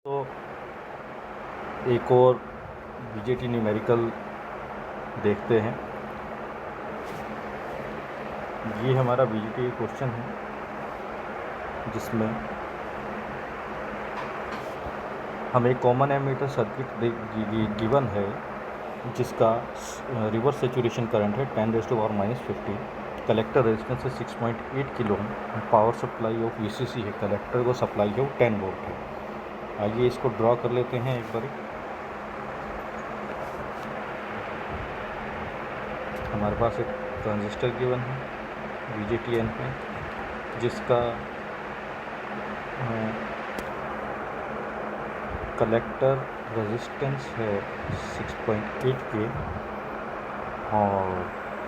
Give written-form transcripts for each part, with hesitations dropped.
तो एक और बीजेटी न्यूमेरिकल देखते हैं। ये हमारा बीजेटी क्वेश्चन है जिसमें हमें कॉमन एमीटर सर्किट गिवन है जिसका रिवर्स सेचुरेशन करंट है 10⁻⁻50, कलेक्टर रेजिस्टेंस है 6.8 kilo ohm, power supply of VCC है, कलेक्टर को सप्लाई है वो 10 वोल्ट है। आइए इसको ड्रॉ कर लेते हैं एक बार। हमारे पास एक ट्रांजिस्टर गिवन है बीजेटी एन पे जिसका कलेक्टर रेजिस्टेंस है 6.8 के और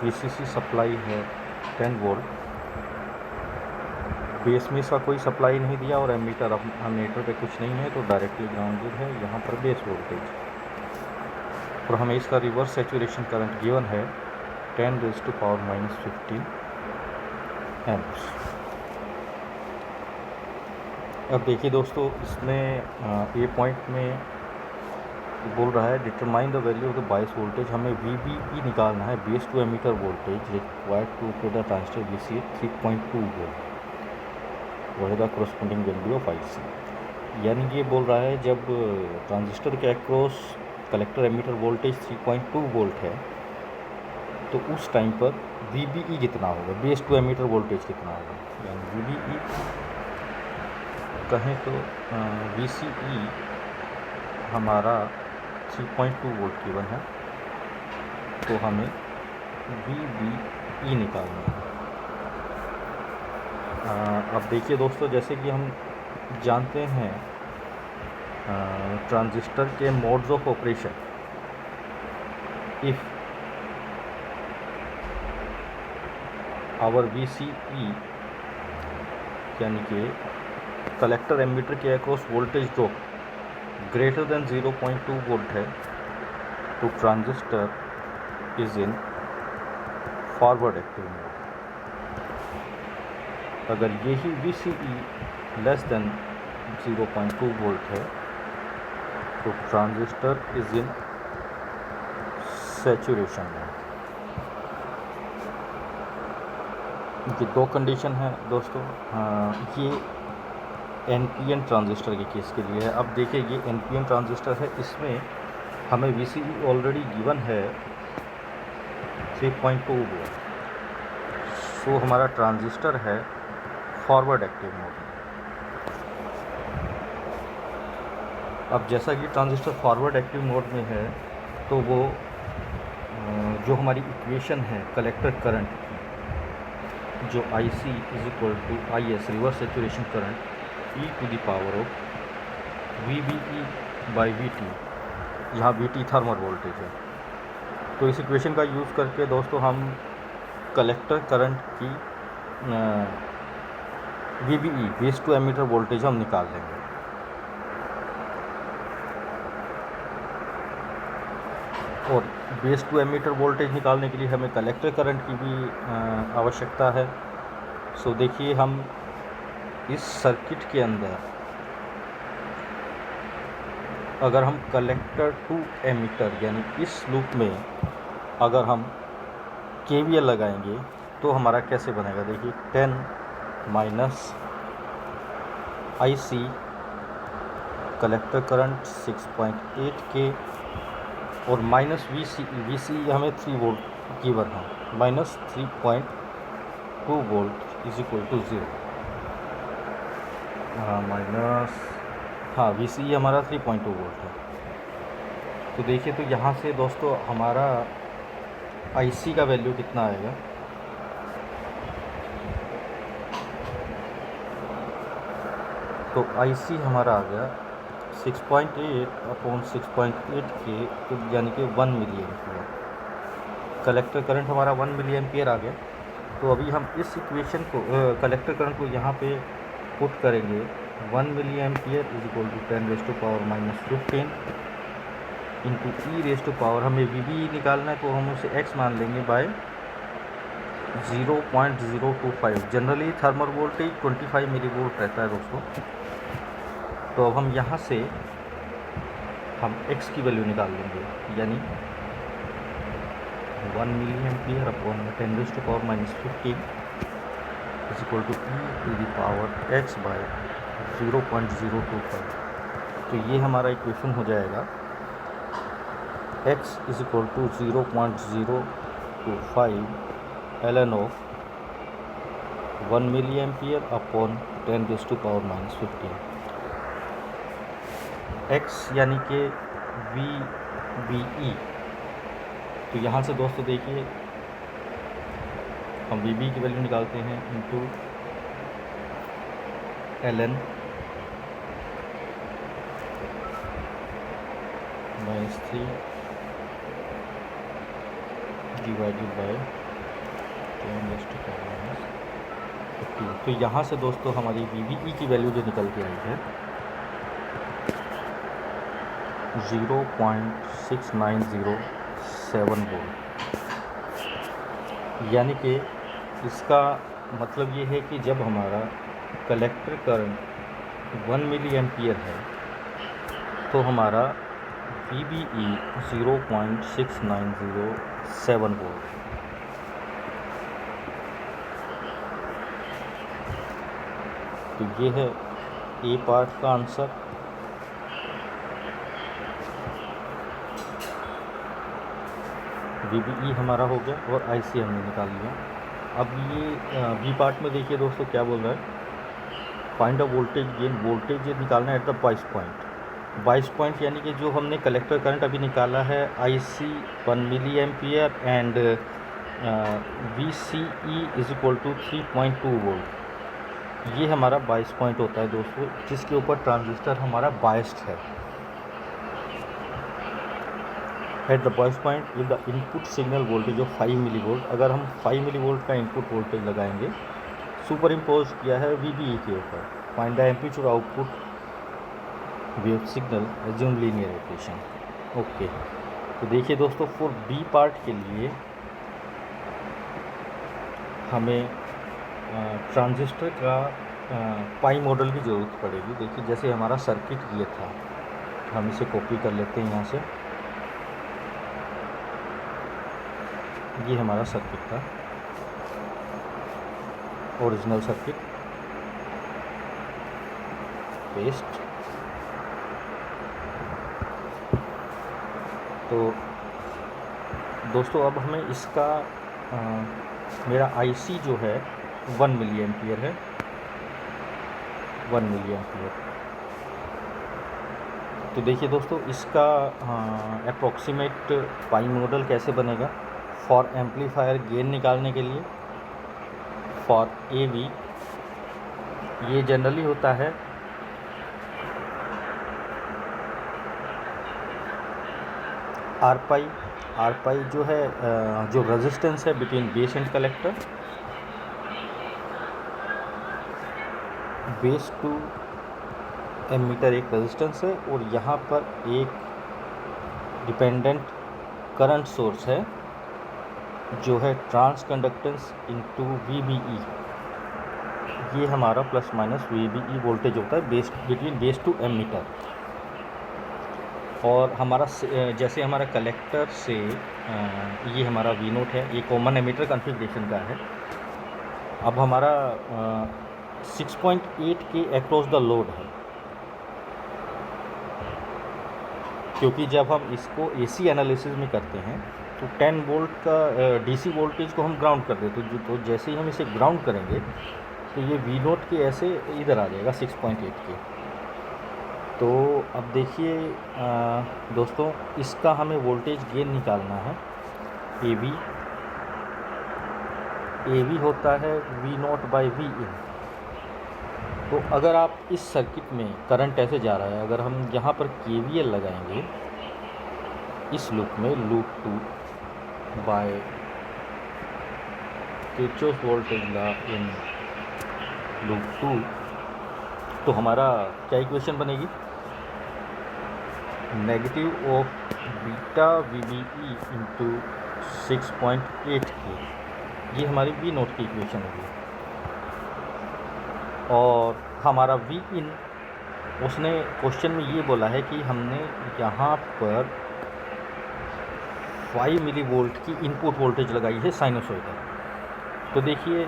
वीसीसी सप्लाई है 10 वोल्ट। बेस में इसका कोई सप्लाई नहीं दिया और एमीटर पे कुछ नहीं है तो डायरेक्टली ग्राउंडेड है यहाँ पर बेस वोल्टेज। और हमें इसका रिवर्स सेचुरेशन करंट गिवन है 10⁻⁻15 एम्प्स। अब देखिए दोस्तों, इसमें ए पॉइंट में बोल रहा है determine the value of the bias voltage. हमें VBE निकालना है, base to emitter voltage required to operate the transistor VCA 3.2 volt. वह है the corresponding value of IC। यानी ये बोल रहा है जब ट्रांजिस्टर के across collector emitter voltage 3.2 volt है तो उस टाइम पर VBE कितना होगा, बेस टू एमीटर वोल्टेज कितना होगा। यानी VBE कहें तो VCE हमारा 3.2 वोल्ट गिवन है तो हमें VBE निकालना है। अब देखिए दोस्तों, जैसे कि हम जानते हैं ट्रांजिस्टर के modes of operation, if our VCE यानी कि कलेक्टर एमीटर के across voltage drop greater than 0.2 volt है तो transistor is in forward active mode. अगर यही VCE लेस देन 0.2 वोल्ट है तो transistor is in saturation mode. ये दो कंडीशन है दोस्तों। ये NPN ट्रांजिस्टर के केस के लिए है। अब देखिए ये NPN ट्रांजिस्टर है, इसमें हमें VCE ऑलरेडी गिवन है 3.2 वोल्ट। सो हमारा ट्रांजिस्टर है फॉरवर्ड एक्टिव मोड में। अब जैसा कि ट्रांजिस्टर फॉरवर्ड एक्टिव मोड में है तो वो जो हमारी इक्वेशन है कलेक्टर करंट की, जो IC = IS reverse saturation current e⁻⁻ VBE/VT, यहाँ VT थर्मल वोल्टेज है। तो इस इक्वेशन का यूज़ करके दोस्तों हम कलेक्टर करंट की VBE base to emitter voltage हम निकाल लेंगे। और बेस टू एमीटर वोल्टेज निकालने के लिए हमें कलेक्टर करंट की भी आवश्यकता है। सो देखिए, हम इस सर्किट के अंदर अगर हम कलेक्टर टू एमीटर यानी इस लूप में अगर हम KVL लगाएंगे तो हमारा कैसे बनेगा। देखिए 10 - IC कलेक्टर करंट 6.8 के और माइनस VCE हमें 3 वोल्ट गिवन है, -3.2 वोल्ट = 0। VCE हमारा 3.2 वोल्ट है। तो देखिए, तो यहाँ से दोस्तों हमारा IC का वैल्यू कितना आएगा। तो IC हमारा आ गया 6.8/6.8 के, तो यानी कि 1 मिली एम्पियर। कलेक्टर करंट हमारा 1 मिली एम्पियर आ गया। तो अभी हम इस इक्वेशन को कलेक्टर करंट को यहाँ पे पुट करेंगे। 1 मिली एम्पियर = 10⁻⁻15 × हमें VBE निकालना है तो हम उसे x मान लेंगे by 0.025। Generally thermal voltage 25 milli volt रहता है दोस्तों। तो अब हम यहाँ से हम x की वैल्यू निकाल लेंगे, यानी 1 milli ampere upon 10⁻⁻15 is equal to e⁻x by 0.025। तो ये हमारा इक्वेशन हो जाएगा x is equal to 0.025 ln of 1 milli ampere upon 10⁻⁻15। x यानी कि VBE। तो यहाँ से दोस्तों देखिए हम VBE की वैल्यू निकालते हैं इंटू ln -3 डिवाइडेड बाय 10⁻⁻15। तो यहाँ से दोस्तों हमारी VBE की वैल्यू जो निकल के आई है 0.6907 वोल्ट। यानी कि इसका मतलब ये है कि जब हमारा कलेक्टर करंट 1 मिली एम्पियर है तो हमारा VBE 0.6907 वोल्ट। तो ये है ए पार्ट का आंसर। VBE हमारा हो गया और IC हमने निकाल लिया। अब ये बी पार्ट में देखिए दोस्तों क्या बोल रहा है, find a voltage gain. Voltage ये निकालना है एट द 22 पॉइंट। 22 पॉइंट यानी कि जो हमने कलेक्टर करंट अभी निकाला है IC 1 milli ampere and VCE is equal to 3.2 volt. ये हमारा 22 पॉइंट होता है दोस्तों, जिसके ऊपर ट्रांजिस्टर हमारा बायस्ड है। At the bias point with the input signal voltage of 5 milli volt. अगर हम 5 मिली वोल्ट का इनपुट वोल्टेज लगाएंगे, सुपर इम्पोज किया है VBE के ऊपर। Find the amplitude output wave signal assume linear equation. Okay, तो देखिए दोस्तों फॉर बी पार्ट के लिए हमें ट्रांजिस्टर का पाई मॉडल की ज़रूरत पड़ेगी। देखिए जैसे हमारा सर्किट ये था, हम इसे कॉपी कर लेते हैं यहाँ से। ये हमारा सर्किट था, ओरिजिनल सर्किट, पेस्ट। तो दोस्तों अब हमें इसका मेरा IC जो है 1 मिली एम्पियर है, 1 मिली एम्पियर। तो देखिए दोस्तों इसका अप्रॉक्सीमेट पाई मॉडल कैसे बनेगा। फॉर एम्पलीफायर गेन निकालने के लिए फॉर AV ये जनरली होता है आर पाई जो है जो रेजिस्टेंस है between base and collector, base to emitter एक रेजिस्टेंस है और यहाँ पर एक डिपेंडेंट करंट सोर्स है जो है ट्रांस कंडक्टेंस इनटू VBE। ये हमारा प्लस माइनस VBE वोल्टेज होता है base between base to emitter. और हमारा जैसे हमारा कलेक्टर से ये हमारा V0 है, ये कॉमन एमीटर कॉन्फ़िगरेशन का है। अब हमारा 6.8 के अक्रॉस द लोड है, क्योंकि जब हम इसको AC एनालिसिस में करते हैं तो 10 वोल्ट का DC वोल्टेज को हम ग्राउंड कर देते हैं। तो जैसे ही हम इसे ग्राउंड करेंगे तो ये V0 के ऐसे इधर आ जाएगा 6.8 के। तो अब देखिए दोस्तों इसका हमें वोल्टेज गेन निकालना है। AV होता है V0 बाई Vin। तो अगर आप इस सर्किट में करंट ऐसे जा रहा है, अगर हम यहाँ पर KVL लगाएंगे इस लूप में, loop 2 by Kirchhoff voltage law in loop 2, तो हमारा क्या इक्वेशन बनेगी, negative of beta VBE into 6.8 के। ये हमारी V0 की इक्वेशन होगी। और हमारा Vin उसने क्वेश्चन में ये बोला है कि हमने यहाँ पर 5 मिली वोल्ट की इनपुट वोल्टेज लगाई है साइनोसॉइडल। तो देखिए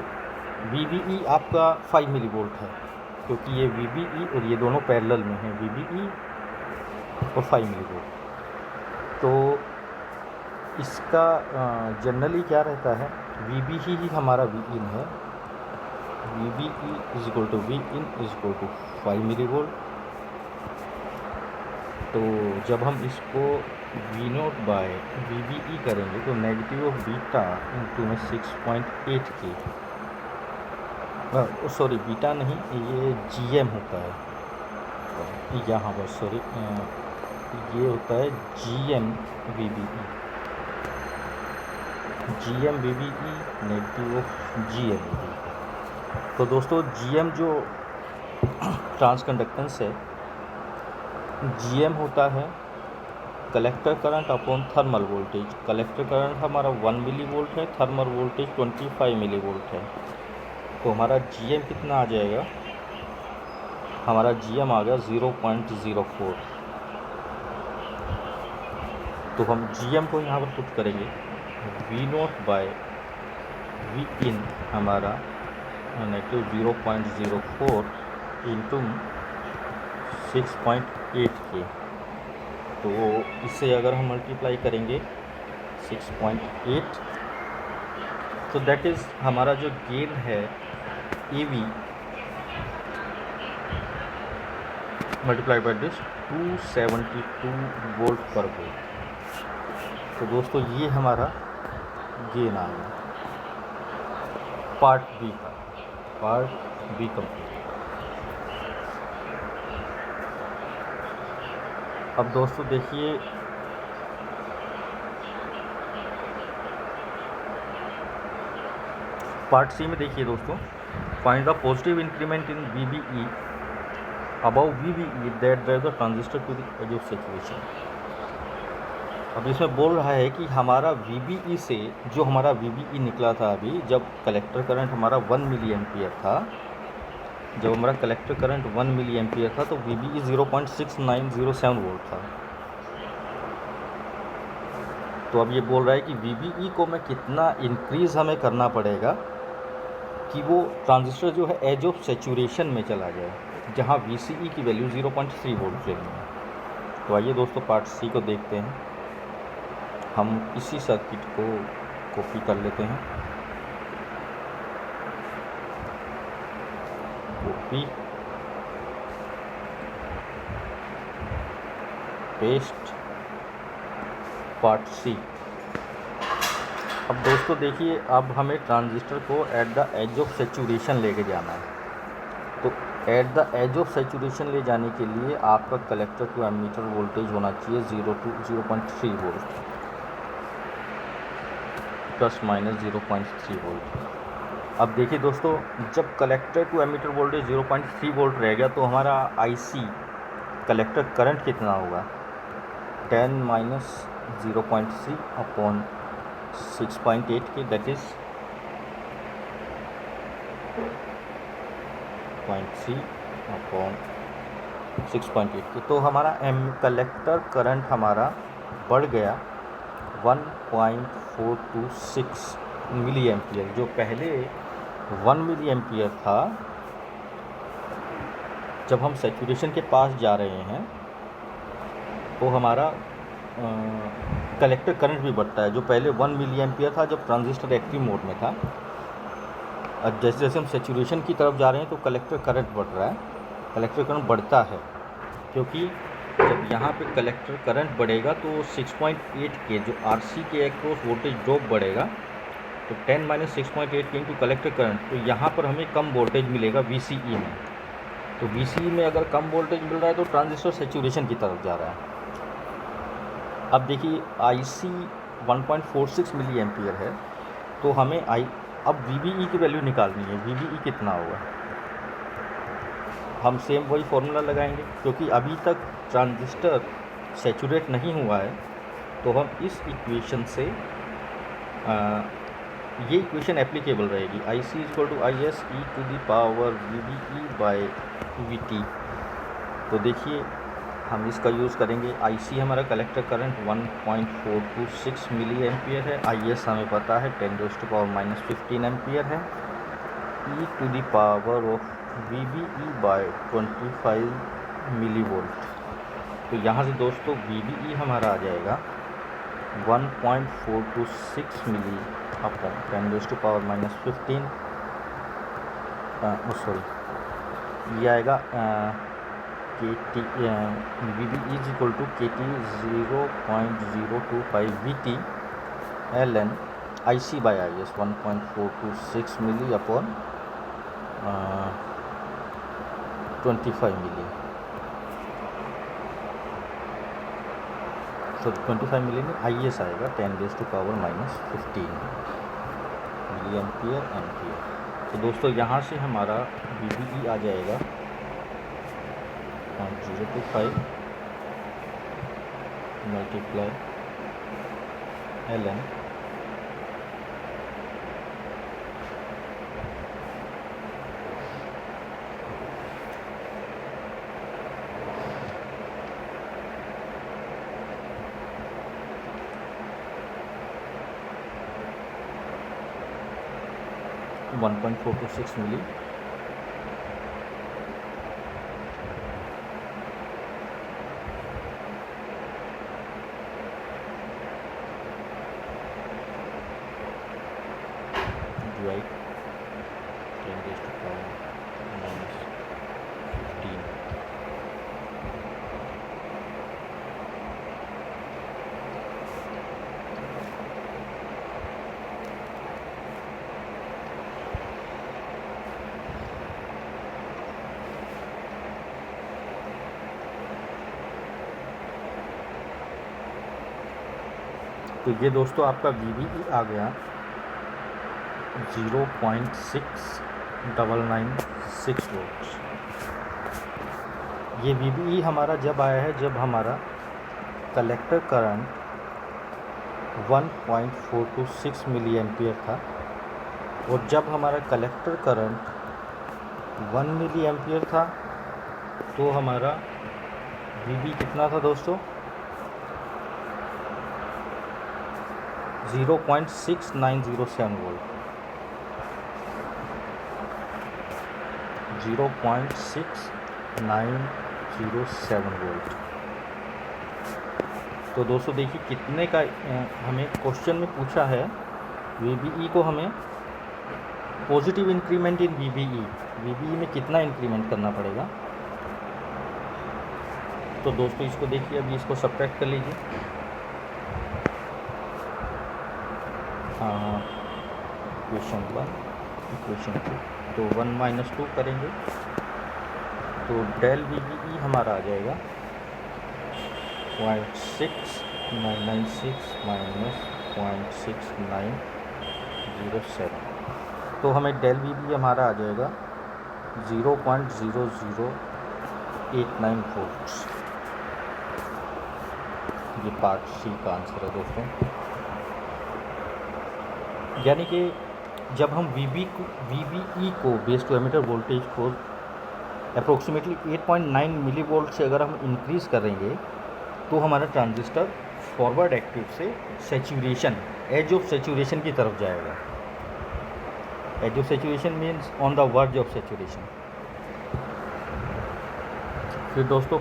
VBE आपका 5 मिली वोल्ट है, क्योंकि ये VBE और ये दोनों पैरेलल में हैं, VBE और 5 मिली वोल्ट। तो इसका जनरली क्या रहता है, VBE ही हमारा Vin है, VBE is equal to Vin is equal to 5 milli volt. तो जब हम इसको V0 बाय VBE करेंगे तो नेगेटिव ऑफ बीटा इंटू में 6.8 के, सॉरी बीटा नहीं, ये GM होता है यहाँ पर, सॉरी ये होता है GM VBE, GM VBE negative of GM VBE। तो दोस्तों GM जो ट्रांस कंडक्टेंस है, GM होता है collector current upon thermal voltage. Collector current हमारा 1 मिली वोल्ट है, थर्मल वोल्टेज 25 मिली वोल्ट है। तो हमारा GM कितना आ जाएगा, हमारा GM आ गया 0.04। तो हम GM को यहाँ पर पुट करेंगे, V0 बाय Vin हमारा नेगेटिव 0.04 इंटू 6.8 के। तो इससे अगर हम मल्टीप्लाई करेंगे 6.8, तो दैट इज़ हमारा जो गेन है AV multiply by this 272 volt पर वोल्ट। तो दोस्तों ये हमारा गेन आ गया पार्ट बी का, पार्ट बी कंप्लीट। अब दोस्तों देखिए पार्ट सी में, देखिए दोस्तों, find the positive increment in VBE above VBE that drive the transistor to the edge of saturation. अब इसमें बोल रहा है कि हमारा VBE से जो हमारा VBE निकला था अभी, जब कलेक्टर करंट हमारा 1 मिली एम्पियर था, जब हमारा कलेक्टर करंट 1 मिली एम्पियर था, तो VBE 0.6907 वोल्ट था। तो अब ये बोल रहा है कि VBE को मैं कितना इंक्रीज़ हमें करना पड़ेगा कि वो ट्रांजिस्टर जो है एज ऑफ सैचुरेशन में चला जाए, जहाँ VCE की वैल्यू 0.3 वोल्ट लेनी है। तो आइए दोस्तों पार्ट सी को देखते हैं। हम इसी सर्किट को कॉपी कर लेते हैं, कॉपी पेस्ट पार्ट सी। अब दोस्तों देखिए, अब हमें ट्रांजिस्टर को at the edge of saturation लेके जाना है। तो at the edge of saturation ले जाने के लिए आपका कलेक्टर टू एमीटर वोल्टेज होना चाहिए 0.3 वोल्ट प्लस माइनस 0.3 वोल्ट। अब देखिए दोस्तों, जब collector to emitter voltage 0.3 volt रहेगा तो हमारा IC कलेक्टर करंट कितना होगा, 10 माइनस 0.3 अपॉन 6.8 के, दैट इज 0.3 अपॉन 6.8 के। तो हमारा कलेक्टर करंट हमारा बढ़ गया 1.426 मिली एम्पियर। जो पहले 1 मिली एम्पियर था, जब हम सैचुरेशन के पास जा रहे हैं तो हमारा कलेक्टर करंट भी बढ़ता है। जो पहले 1 मिली एम्पियर था जब ट्रांजिस्टर एक्टिव मोड में था, और जैसे जैसे हम सैचुरेशन की तरफ जा रहे हैं तो कलेक्टर करंट बढ़ रहा है, कलेक्टर करंट बढ़ता है, क्योंकि जब यहाँ पे कलेक्टर करंट बढ़ेगा तो 6.8 के जो RC के एक्रॉस वोल्टेज ड्रॉप बढ़ेगा, तो 10 माइनस 6.8 के इंटू कलेक्टर करंट, तो यहाँ पर हमें कम वोल्टेज मिलेगा VCE में। तो VCE में अगर कम वोल्टेज मिल रहा है तो ट्रांजिस्टर सैचुरेशन की तरफ जा रहा है। अब देखिए IC 1.46 मिली एम्पियर है, तो हमें अब VBE की वैल्यू निकालनी है। VBE कितना होगा, हम सेम वही फॉर्मूला लगाएंगे, क्योंकि अभी तक ट्रांजिस्टर सैचुरेट नहीं हुआ है। तो हम इस इक्वेशन से ये इक्वेशन एप्लीकेबल रहेगी, IC equal to IS e to the power VBE by VT। तो देखिए हम इसका यूज़ करेंगे। आईसी हमारा कलेक्टर करंट 1.426 मिली एम्पियर है। आईएस हमें पता है 10⁻⁻15 एम्पियर है। E to the power of VBE by 25 milli volt. तो यहाँ से दोस्तों VBE हमारा आ जाएगा 1.426 मिली अपॉन 10⁻⁻15 ये आएगा KT VBE is equal to KT 0.025 VT ln IC by IS 1.426 milli upon 25 milli. तो 25 मिली में IS आएगा 10⁻⁻15 मिली एम्पियर। तो दोस्तों यहाँ से हमारा VBE आ जाएगा 0.025 मल्टीप्लाई ln 1.426 मिली डिवाइड 10⁻⁻15। तो ये दोस्तों आपका VBE आ गया 0.6996 वोल्ट। ये VBE हमारा जब आया है जब हमारा कलेक्टर करंट 1.426 मिली एम्पियर था, और जब हमारा कलेक्टर करंट 1 मिली एम्पियर था तो हमारा VB कितना था दोस्तों 0.6907 वोल्ट। 0.6907 वोल्ट। तो दोस्तों देखिए कितने का हमें क्वेश्चन में पूछा है। VBE को हमें पॉजिटिव इंक्रीमेंट इन VBE में कितना इंक्रीमेंट करना पड़ेगा। तो दोस्तों इसको देखिए, अभी इसको सब्ट्रैक्ट कर लीजिए। इक्वेशन 1 इक्वेशन 2, तो 1 - 2 करेंगे तो डेल VBE हमारा आ जाएगा 0.6996 माइनस 0.6907। तो हमें डेल VBE हमारा आ जाएगा 0.0089 वोल्ट। ये पार्ट सी का आंसर है दोस्तों। यानी कि जब हम VBE को बेस टू एमीटर वोल्टेज को अप्रोक्सीमेटली 8.9 मिली वोल्ट से अगर हम इंक्रीज़ करेंगे तो हमारा ट्रांजिस्टर फॉरवर्ड एक्टिव से सैचुरेशन एज ऑफ सैचुरेशन की तरफ जाएगा। Edge of saturation means on the verge of saturation. फिर दोस्तों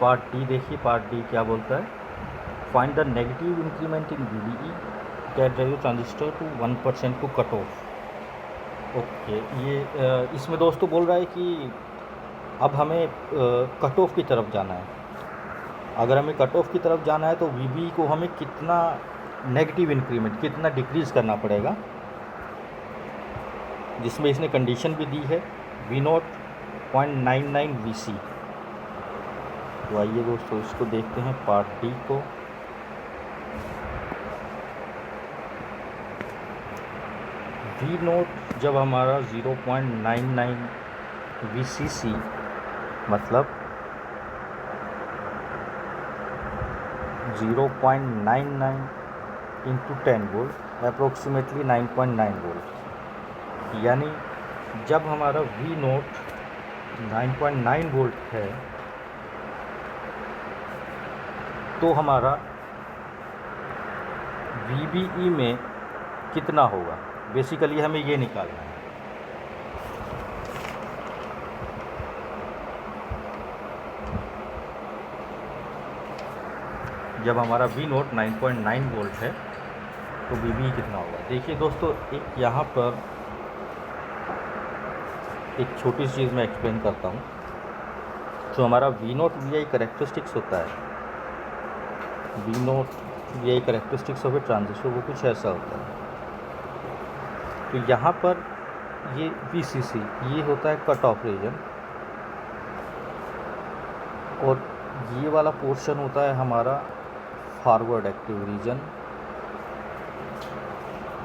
पार्ट डी देखिए, पार्ट डी क्या बोलता है। Find the negative increment in VBE that drive transistor to 1% को कट ऑफ। ओके, ये इसमें दोस्तों बोल रहा है कि अब हमें कट ऑफ की तरफ जाना है। अगर हमें कट ऑफ की तरफ जाना है तो VBE को हमें कितना नेगेटिव इंक्रीमेंट, कितना डिक्रीज़ करना पड़ेगा, जिसमें इसने कंडीशन भी दी है V0 0.99 VC। तो आइए दोस्तों इसको देखते हैं पार्ट डी को। V0 जब हमारा 0.99 VCC मतलब 0.99 इंटू 10 वोल्ट अप्रोक्सीमेटली 9.9 वोल्ट। यानी जब हमारा V0 9.9 वोल्ट है तो हमारा VBE में कितना होगा, बेसिकली हमें ये निकालना है। जब हमारा V नोट 9.9 वोल्ट है तो VBE कितना होगा। देखिए दोस्तों, एक यहाँ पर एक छोटी सी चीज़ मैं एक्सप्लेन करता हूँ। जो हमारा V नोट VI करेक्टरिस्टिक्स होता है, V note VI characteristics of A transistor, वो कुछ ऐसा होता है। तो यहाँ पर ये VCC ये होता है कट ऑफ रीजन, और ये वाला पोर्शन होता है हमारा फॉरवर्ड एक्टिव रीजन,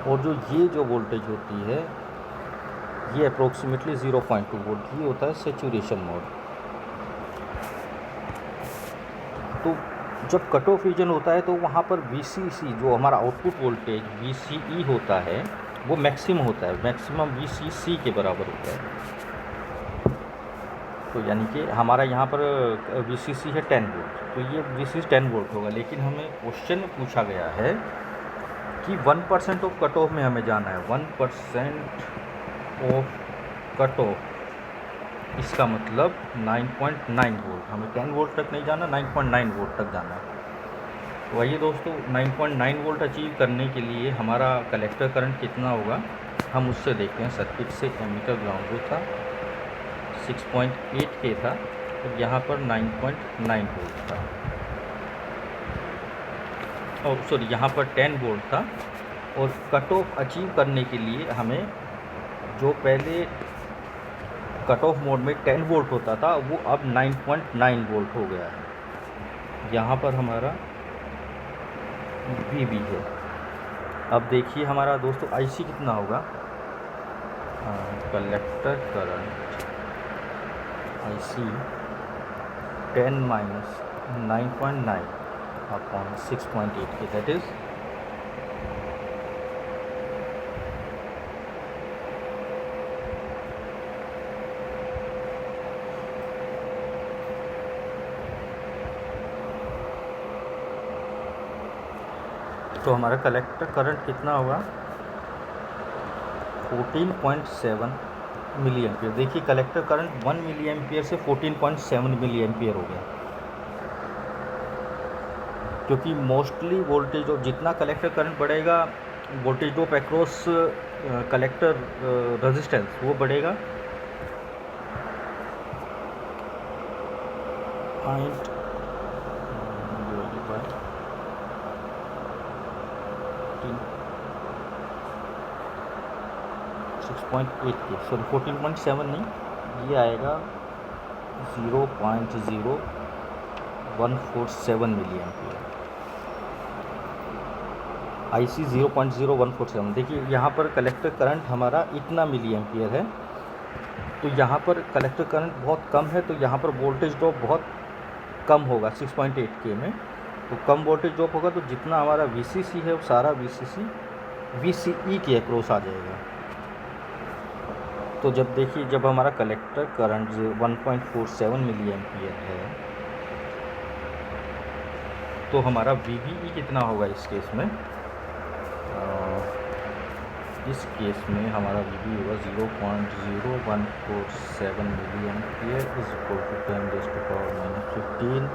और जो वोल्टेज होती है ये अप्रोक्सीमेटली 0.2 वोल्ट, ये होता है सेचुरेशन मोड। तो जब कट ऑफ रीजन होता है तो वहाँ पर VCC जो हमारा आउटपुट वोल्टेज VCE होता है वो मैक्सिमम होता है, मैक्सिमम VCC के बराबर होता है। तो यानी कि हमारा यहाँ पर VCC है 10 वोल्ट, तो ये VCC 10 वोल्ट होगा। लेकिन हमें क्वेश्चन में पूछा गया है कि 1% ऑफ कट ऑफ में हमें जाना है, 1% ऑफ कट ऑफ, इसका मतलब 9.9 वोल्ट। हमें 10 वोल्ट तक नहीं जाना, 9.9 वोल्ट तक जाना है। तो आइए दोस्तों, 9.9 वोल्ट अचीव करने के लिए हमारा कलेक्टर करंट कितना होगा हम उससे देखते हैं। सर्किट से एमीटर ग्राउंड जो था 6.8 के था, तो यहाँ पर 9.9 वोल्ट था, और सॉरी यहाँ पर 10 वोल्ट था। और कट ऑफ अचीव करने के लिए हमें जो पहले कट ऑफ मोड में 10 वोल्ट होता था वो अब 9.9 वोल्ट हो गया है। यहाँ पर हमारा VB है। अब देखिए हमारा दोस्तों IC कितना होगा, collector current IC 10 minus 9.9 upon 6.8 के, दैट इज़ तो हमारा कलेक्टर करंट कितना होगा 14.7 मिली एम्पियर। देखिए कलेक्टर करंट 1 मिली एम्पियर से 14.7 मिली एम्पियर हो गया, क्योंकि मोस्टली वोल्टेज ड्रॉप जितना कलेक्टर करंट बढ़ेगा, voltage drop across collector resistance वो बढ़ेगा। पॉइंट 6.8 के, सॉरी 14.7 नहीं, ये आएगा 0.0147 मिली एम्पियर। IC 0.0147। देखिए यहाँ पर कलेक्टर करंट हमारा इतना मिली एम्पियर है, तो यहाँ पर कलेक्टर करंट बहुत कम है, तो यहाँ पर वोल्टेज ड्रॉप बहुत कम होगा 6.8 के में। तो कम वोल्टेज ड्रॉप होगा तो जितना हमारा VCC है वो सारा VCE के अक्रॉस आ जाएगा। तो जब देखिए जब हमारा कलेक्टर करंट 1.47 मिली एम्पियर है तो हमारा VBE कितना होगा इस केस में। इस केस में हमारा VBE होगा 0.0147 milli ampere is equal to 10⁻⁻15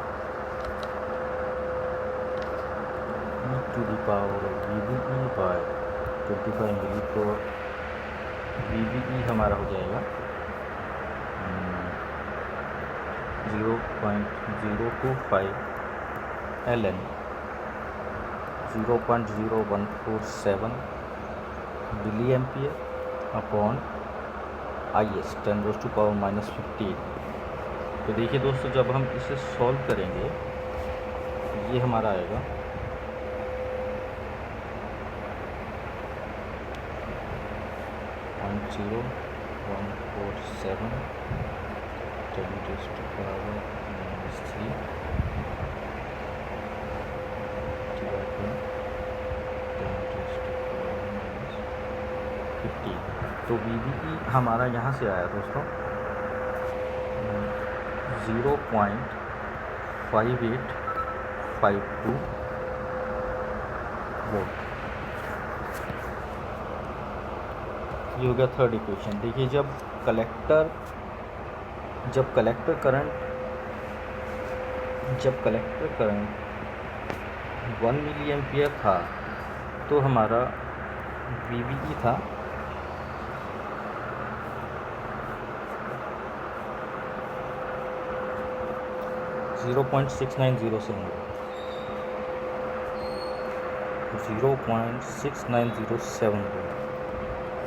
to the power VBE by 25 milli. तो VBE हमारा हो जाएगा 0.025 ln 0.0147 milli ampere upon IS 10⁻⁻15। तो देखिए दोस्तों, जब हम इसे सॉल्व करेंगे ये हमारा आएगा 0.0147 10⁻⁻3 10⁻⁻15। तो VBE हमारा यहाँ से आया दोस्तों 0.5847 0.52 वोल्ट। ये हो गया थर्ड इक्वेशन। देखिए जब कलेक्टर करंट 1 मिली एम्पियर था तो हमारा VBE था 0.6907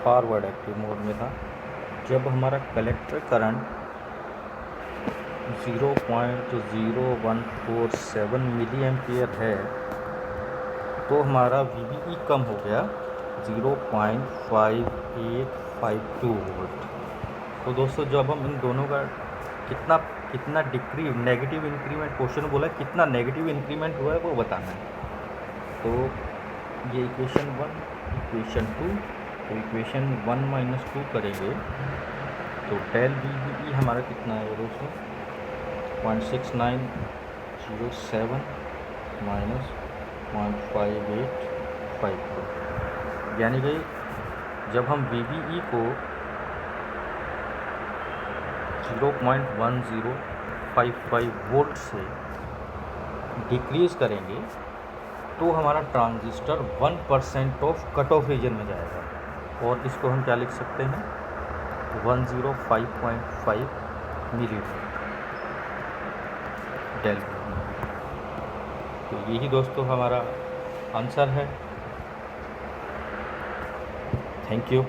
फॉरवर्ड एक्टिव मोड में था। जब हमारा कलेक्टर करंट 0.0147 मिली एम्पियर है तो हमारा VBE कम हो गया 0.5852 वोल्ट। तो दोस्तों जब हम इन दोनों का कितना डिक्रीज नेगेटिव इंक्रीमेंट, क्वेश्चन बोला कितना नेगेटिव इंक्रीमेंट हुआ है वो बताना है। तो ये इक्वेशन 1 इक्वेशन 2, तो इक्वेशन 1 - 2 करेंगे तो डेल VBE हमारा कितना है दोस्तों 0.6907 माइनस 0.5852, यानी कि जब हम VBE को 0.1055 वोल्ट से डिक्रीज़ करेंगे तो हमारा transistor 1% off cut off region में जाएगा, और इसको हम क्या लिख सकते हैं 105.5 मिली डेल। तो यही दोस्तों हमारा आंसर है। Thank you.